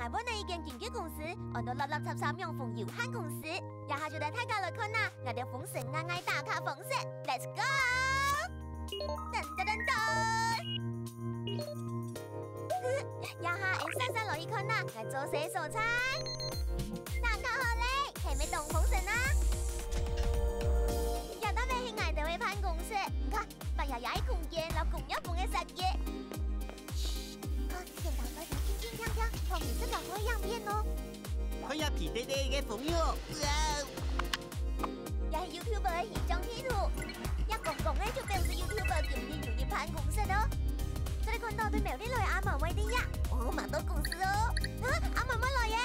我本来一间经纪公司，按到立立插插명凤有限公司，也下就带大家来看呐，我哋丰盛啱啱打卡方式 ，Let's go！ 噔噔噔噔，也下按姗姗来一看呐，我做些蔬菜，打卡好嘞，係咪動豐盛啊？也當你係我哋位辦公室，你看，把爺爺空間留共一房嘅實嘢。看，現場在邊輕輕鏘鏘，同你這個可以樣片哦。佢有皮爹爹嘅朋友，也係 YouTuber 嘅形象貼圖，一公公咧就表示 YouTuber 今年入入辦公室哦。這裡看到對面啲來阿文威啲呀，哦，蠻多公司哦。阿文乜來嘅？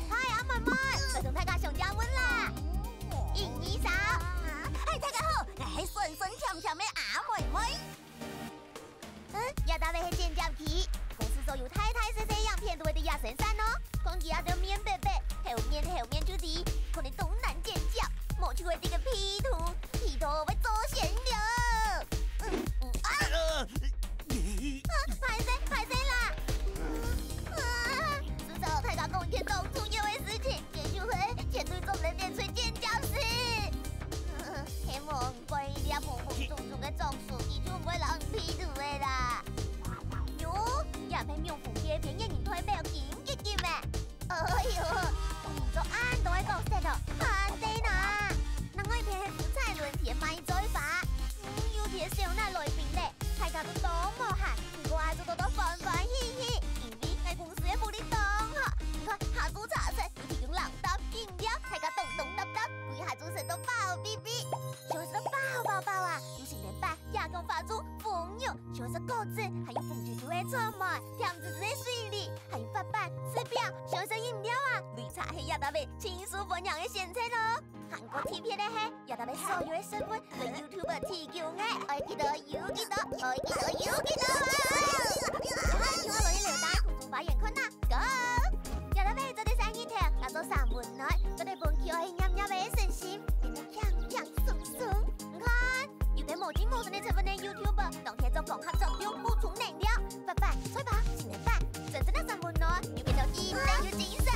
嗨，阿文文，我同大家上家門啦。1、2、3，大家好，我係順順暢暢嘅阿妹妹。也打的係剪輯機，公司所有太太細細樣片都會喺亞神山哦。講起阿條面白白，後面就啲，可能東南剪輯，冇去會啲個 P 圖會做閒聊。拍誰啦？至少大家講一件當重要嘅事情，研究會前對眾人面吹剪輯師。希望貴啲啊，蓬蓬鬆鬆嘅裝束，而就唔會讓 P 圖嘅啦。喲，也係명鳳嘅片影推表演嘅嘅咩？哎呦，唔做啱都係講實咯，慳啲呐。嗱，我片係夫妻論田買再發，要片上那類片咧，大家都當無閒，不過做到歡歡喜喜，因為我公司嘅福利當好，你看下組茶室有提供冷搭飲料，大家動動搭搭，貴下組食到飽嗶嗶，就是飽啊！有情人版也講發出風油，就是果子，還有風豬豬嘅草莓，甜滋滋嘅水梨，還有發辦吃表，就是飲料啊，綠茶係也特別輕鬆分享嘅選擇咯。韓國 TV 咧係也特別所有嘅身份對 YouTuber 提供嘅，我記得要記得啊！請我落啲料帶空中發言困難 ，Go！ 也特別做啲生意聽，拿做三門內，做啲本橋係啱啱嘅身心，變得強鬆鬆。你看，有啲無精無神嘅成分嘅 YouTuber，當天做綜合作用補充能量，發辦吹跑新年飯，真正嘅三門內要變到一靚又精神。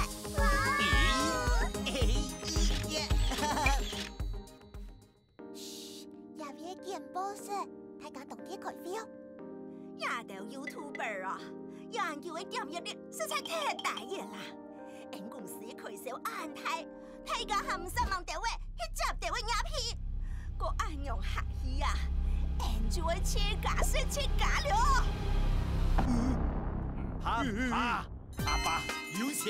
也別見波士，大家當天開 feel。也到 YouTuber 啊，研究嘅點閱率實在太大嘢啦。俺公司開銷安排，大家含3萬條位，去集條位影片，個按用下去啊，俺就會切假了。阿爸有錢。